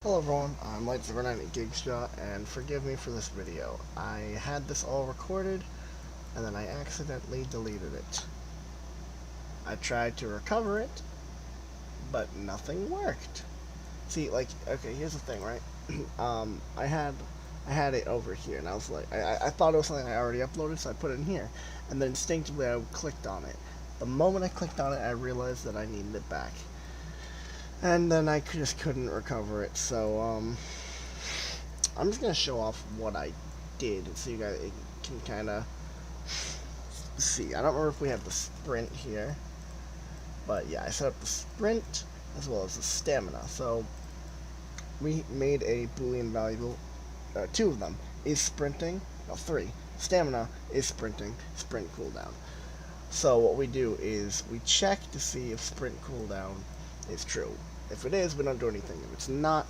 Hello everyone, I'm Light098GigShot, and forgive me for this video. I had this all recorded, and then I accidentally deleted it. I tried to recover it, but nothing worked. See, okay, here's the thing, right? I had it over here, and I was like, I thought it was something I already uploaded, so I put it in here, and then instinctively I clicked on it. The moment I clicked on it, I realized that I needed it back. And then I just couldn't recover it, so, I'm just going to show off what I did so you guys can kind of see. I don't remember if we have the sprint here, but yeah, I set up the sprint as well as the stamina. So we made a Boolean variable, two of them is sprinting, no, three. Stamina is sprinting, sprint cooldown. So what we do is we check to see if sprint cooldown is true. If it is, we don't do anything. If it's not,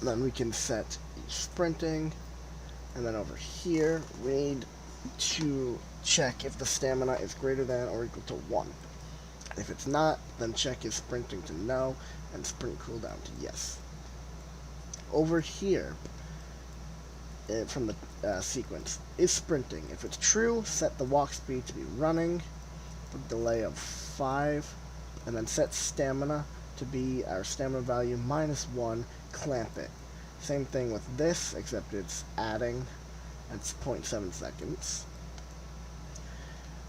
then we can set sprinting, and then over here we need to check if the stamina is greater than or equal to 1. If it's not, then check is sprinting to no and sprint cooldown to yes. Over here, from the sequence, is sprinting. If it's true, set the walk speed to be running with delay of 5, and then set stamina to be our stamina value -1, clamp it. Same thing with this, except it's adding. That's 0.7 seconds.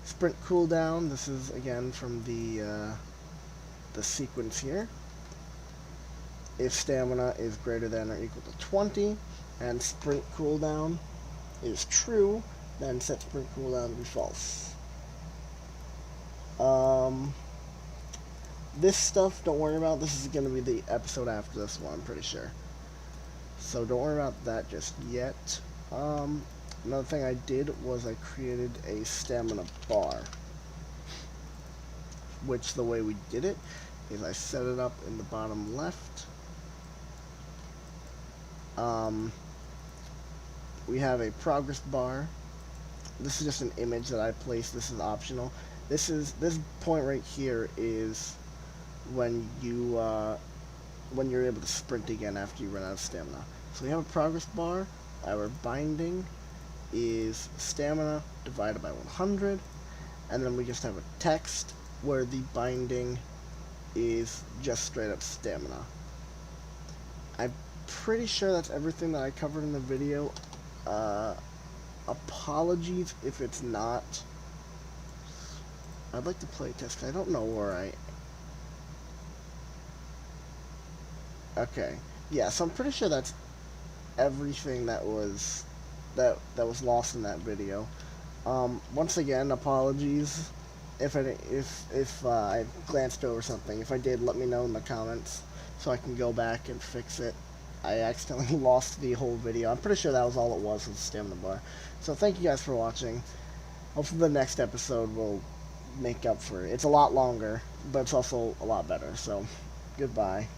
Sprint cooldown, this is again from the sequence here. If stamina is greater than or equal to 20, and sprint cooldown is true, then set sprint cooldown to be false. This stuff, don't worry about. This is going to be the episode after this one, I'm pretty sure. So don't worry about that just yet. Another thing I did was I created a stamina bar. Which the way we did it is I set it up in the bottom left. We have a progress bar. This is just an image that I placed. This is optional. This point right here is when you're able to sprint again after you run out of stamina. So we have a progress bar. Our binding is stamina divided by 100, and then we just have a text where the binding is just straight up stamina. I'm pretty sure that's everything that I covered in the video. Apologies if it's not. I'd like to play test. I don't know where I. Okay, yeah. So I'm pretty sure that's everything that was lost in that video. Once again, apologies if I glanced over something. If I did, let me know in the comments so I can go back and fix it. I accidentally lost the whole video. I'm pretty sure that was all it was the stamina bar. So thank you guys for watching. Hopefully the next episode will make up for it. It's a lot longer, but it's also a lot better. So goodbye.